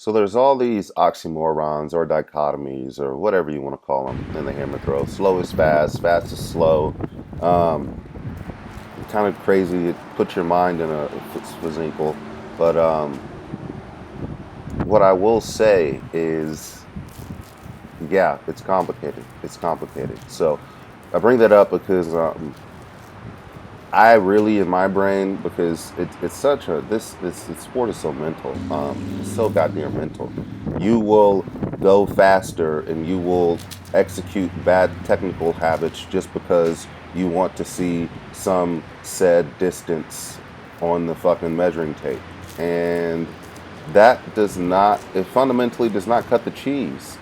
So there's all these oxymorons or dichotomies or whatever you want to call them in the hammer throw. Slow is fast, fast is slow. Um, Kind of crazy. It puts your mind in a physical. But what I will say is, yeah, it's complicated. It's complicated. So I bring that up because I really, in my brain, because it's such a this sport is so mental. It's so goddamn mental. You will go faster and you will execute bad technical habits just because you want to see some said distance on the fucking measuring tape, and that does not. It fundamentally does not cut the cheese.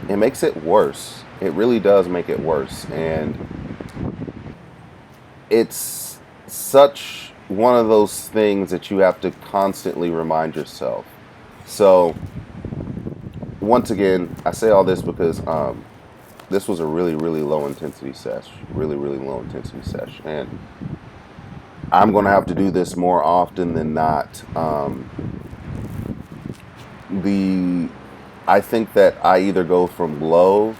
It makes it worse. It really does make it worse, and it's such one of those things that you have to constantly remind yourself. So, once again, I say all this because this was a really, really low intensity sesh, really, really low intensity sesh, and I'm going to have to do this more often than not. The I think that I either go from low,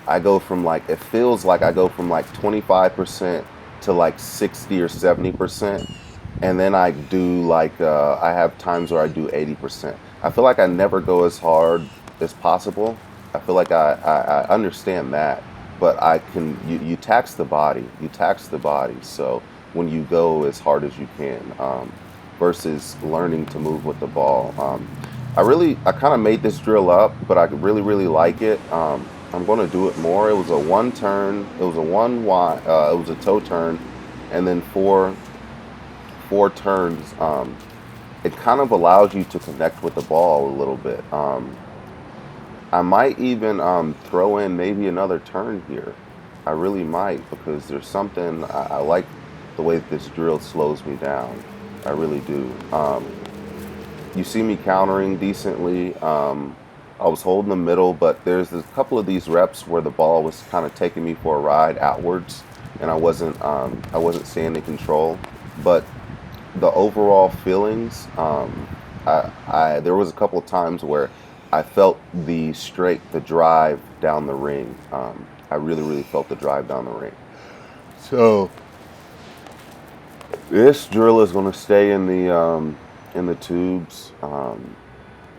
I go from like it feels like I go from like 25% to like 60 or 70%, and then I do like I have times where I do 80%. I feel like I never go as hard as possible. I feel like I understand that, but you tax the body. You tax the body. So when you go as hard as you can, versus learning to move with the ball. I kind of made this drill up, but I really, really like it. I'm going to do it more. It was a one turn. It was a one wide. It was a toe turn, and then four turns. It kind of allows you to connect with the ball a little bit. I might even throw in maybe another turn here. I really might, because there's something I like the way that this drill slows me down. I really do. You see me countering decently. I was holding the middle, but there's a couple of these reps where the ball was kind of taking me for a ride outwards, and I wasn't staying in control. But the overall feelings, there was a couple of times where I felt the drive down the ring. I really, really felt the drive down the ring. So this drill is going to stay in the tubes.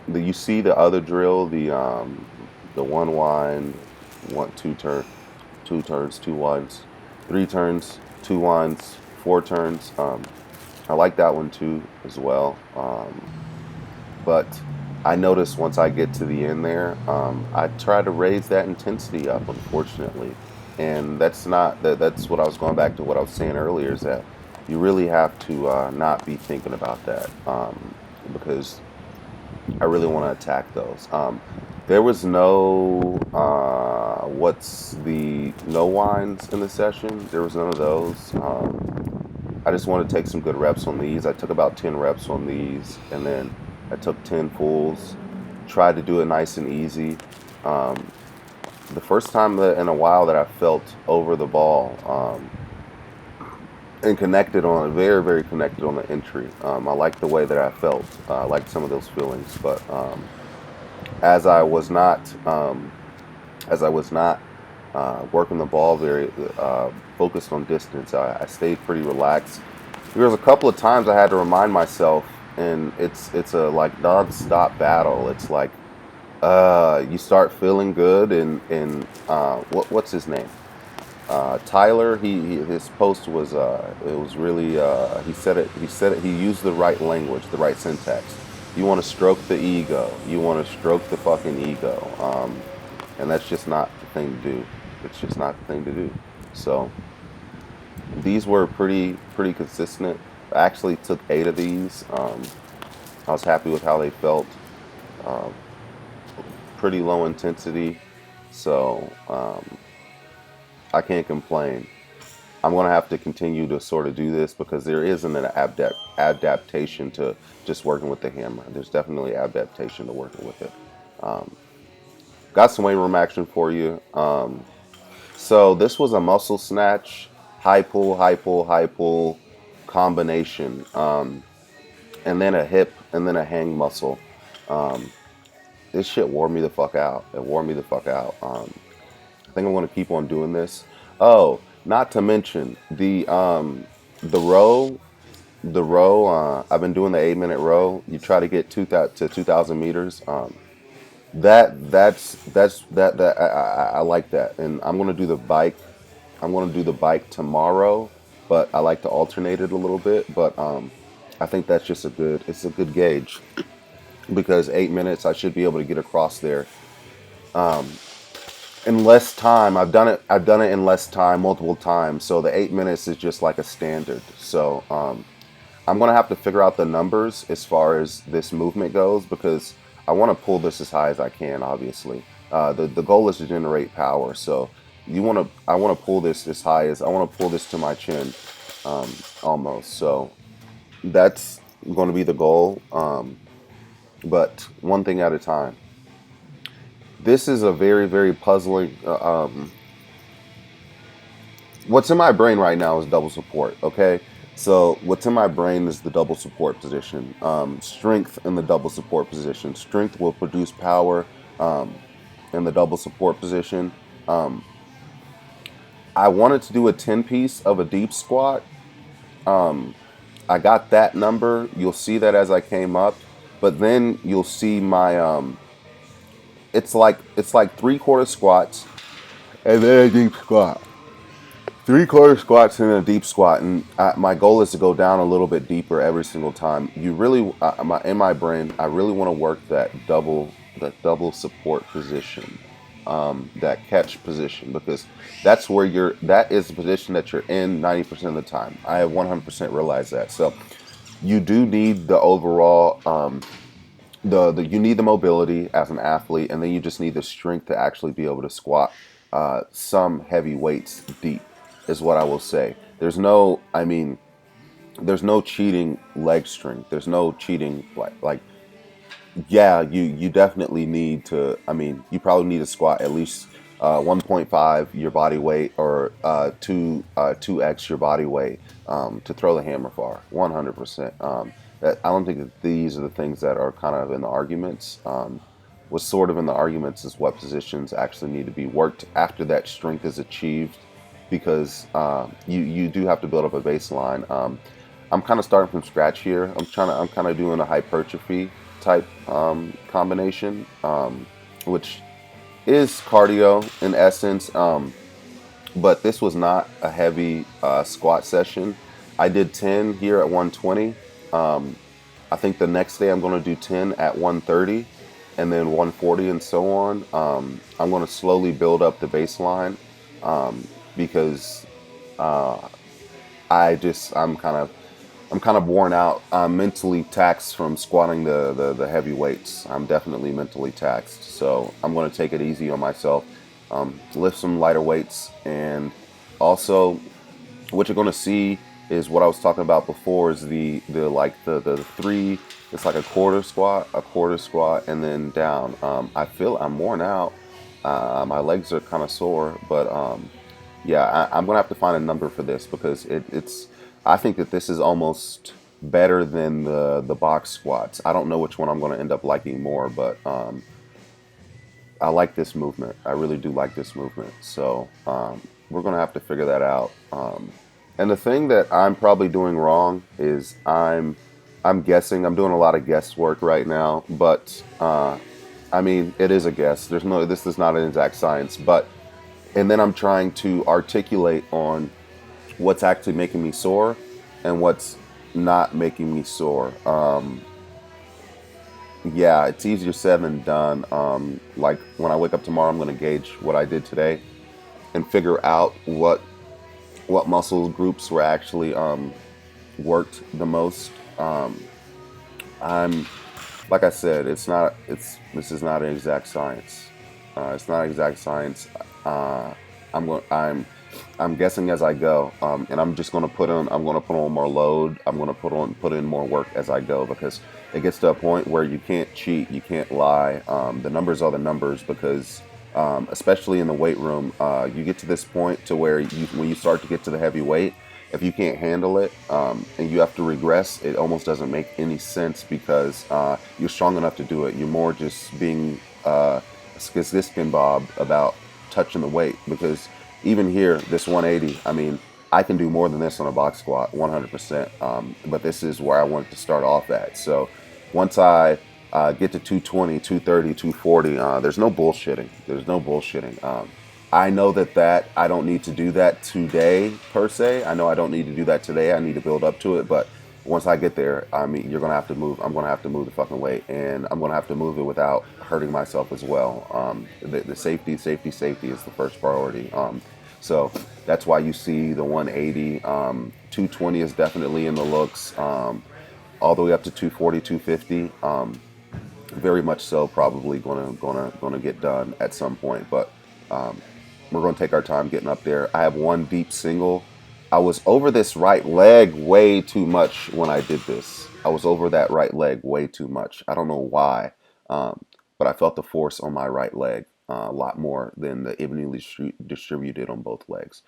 You see the other drill, the one wind, two turns, two winds, three turns, two winds, four turns. I like that one too as well. But I notice once I get to the end there, I try to raise that intensity up, unfortunately, and that's what I was going back to what I was saying earlier, is that you really have to not be thinking about that, because I really want to attack those. There was no wines in the session. There was none of those. I just wanted to take some good reps on these. I took about 10 reps on these, and then I took 10 pulls. Tried to do it nice and easy. The first time in a while that I felt over the ball, and connected on very, very connected on the entry. I liked the way that I felt. I liked some of those feelings, but as I was not as I was not working the ball very focused on distance, I stayed pretty relaxed. There was a couple of times I had to remind myself, and it's a like non-stop battle. It's like you start feeling good, and what's his name? Tyler, his post was it was really he used the right language, the right syntax. You want to stroke the ego. You want to stroke the fucking ego, and that's just not the thing to do. It's just not the thing to do. So these were pretty consistent. I actually took 8 of these. I was happy with how they felt. Uh, Pretty low intensity, so I can't complain. I'm going to have to continue to sort of do this because there isn't an adaptation to just working with the hammer. There's definitely adaptation to working with it. Um, Got some weight room action for you. So this was a muscle snatch, high pull, high pull, high pull combination, and then a hip, and then a hang muscle. This shit wore me the fuck out. It wore me the fuck out. I think I'm going to keep on doing this. Oh, not to mention the row. The row. I've been doing the 8 minute row. You try to get 2,000 meters. I like that, and I'm going to do the bike. I'm going to do the bike tomorrow, but I like to alternate it a little bit. But I think that's just it's a good gauge because 8 minutes I should be able to get across there in less time. I've done it in less time multiple times. So the 8 minutes is just like a standard. So I'm gonna have to figure out the numbers as far as this movement goes because I want to pull this as high as I can. Obviously, the goal is to generate power. So I want to pull this as high as I want to pull this to my chin, almost. So that's going to be the goal. But one thing at a time. This is a very, very puzzling. What's in my brain right now is double support. Okay, so what's in my brain is the double support position. Strength in the double support position. Strength will produce power in the double support position. I wanted to do a 10 piece of a deep squat. I got that number. You'll see that as I came up, but then you'll see my it's like 3/4 squats and then a deep squat. 3/4 squats and a deep squat, and my goal is to go down a little bit deeper every single time. You really, in my brain, I really want to work that double support position, that catch position, because that's where that is the position that you're in 90% of the time. I have 100% realized that. So you do need the overall, you need the mobility as an athlete, and then you just need the strength to actually be able to squat some heavy weights deep, is what I will say. There's no cheating leg strength. There's no cheating yeah, you definitely need to. You probably need to squat at least 1.5 your body weight or 2x your body weight to throw the hammer far. 100%. I don't think that these are the things that are kind of in the arguments. What's sort of in the arguments is what positions actually need to be worked after that strength is achieved, because you do have to build up a baseline. I'm kind of starting from scratch here. I'm kind of doing a hypertrophy type combination, which is cardio in essence. But this was not a heavy squat session. I did 10 here at 120. I think the next day I'm going to do 10 at 130 and then 140 and so on. I'm going to slowly build up the baseline because I'm kind of worn out. I'm mentally taxed from squatting the heavy weights. I'm definitely mentally taxed. So I'm going to take it easy on myself. Lift some lighter weights, and also what you're going to see is what I was talking about before is the three. It's like a quarter squat, and then down. I feel I'm worn out. My legs are kind of sore, but yeah, I'm gonna have to find a number for this because it's. I think that this is almost better than the box squats. I don't know which one I'm going to end up liking more, but I like this movement. I really do like this movement. So we're going to have to figure that out. And the thing that I'm probably doing wrong is I'm guessing. I'm doing a lot of guesswork right now, but it is a guess. This is not an exact science, and then I'm trying to articulate on what's actually making me sore and what's not making me sore. Yeah, it's easier said than done. Like when I wake up tomorrow, I'm going to gauge what I did today and figure out what muscle groups were actually worked the most. I'm like I said, this is not an exact science. It's not exact science. I'm guessing as I go, and I'm just going to put on more load. I'm going to put in more work as I go, because it gets to a point where you can't cheat, you can't lie. The numbers are the numbers, because especially in the weight room, you get to this point to where when you start to get to the heavy weight, if you can't handle it and you have to regress, it almost doesn't make any sense because you're strong enough to do it. You're more just being skiskin bob about touching the weight because even here, this 180, I mean, I can do more than this on a box squat, 100%. But this is where I wanted to start off at. So once I get to 220, 230, 240, there's no bullshitting. There's no bullshitting. I know that I don't need to do that today per se. I know I don't need to do that today. I need to build up to it. But once I get there, I mean, you're gonna have to move. I'm gonna have to move the fucking weight, and I'm gonna have to move it without hurting myself as well. The safety, safety, safety is the first priority. So that's why you see the 180. 220 is definitely in the looks. All the way up to 240, 250. Very much so. Probably gonna get done at some point, but. We're going to take our time getting up there. I have one deep single. I was over this right leg way too much when I did this. I was over that right leg way too much. I don't know why, but I felt the force on my right leg a lot more than the evenly distributed on both legs.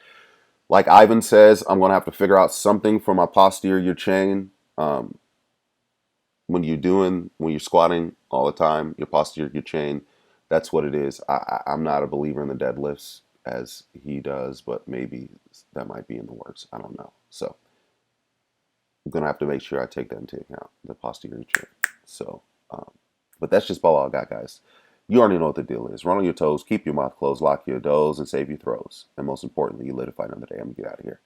Like Ivan says, I'm going to have to figure out something for my posterior chain. When you're squatting all the time, your posterior chain, that's what it is. I'm not a believer in the deadlifts as he does, but maybe that might be in the works. I don't know. So I'm gonna have to make sure I take that into account, the posterior chain. So, but that's just all I got, guys. You already know what the deal is. Run on your toes, keep your mouth closed, lock your doors, and save your throws. And most importantly, you live to fight another day. I'm gonna get out of here.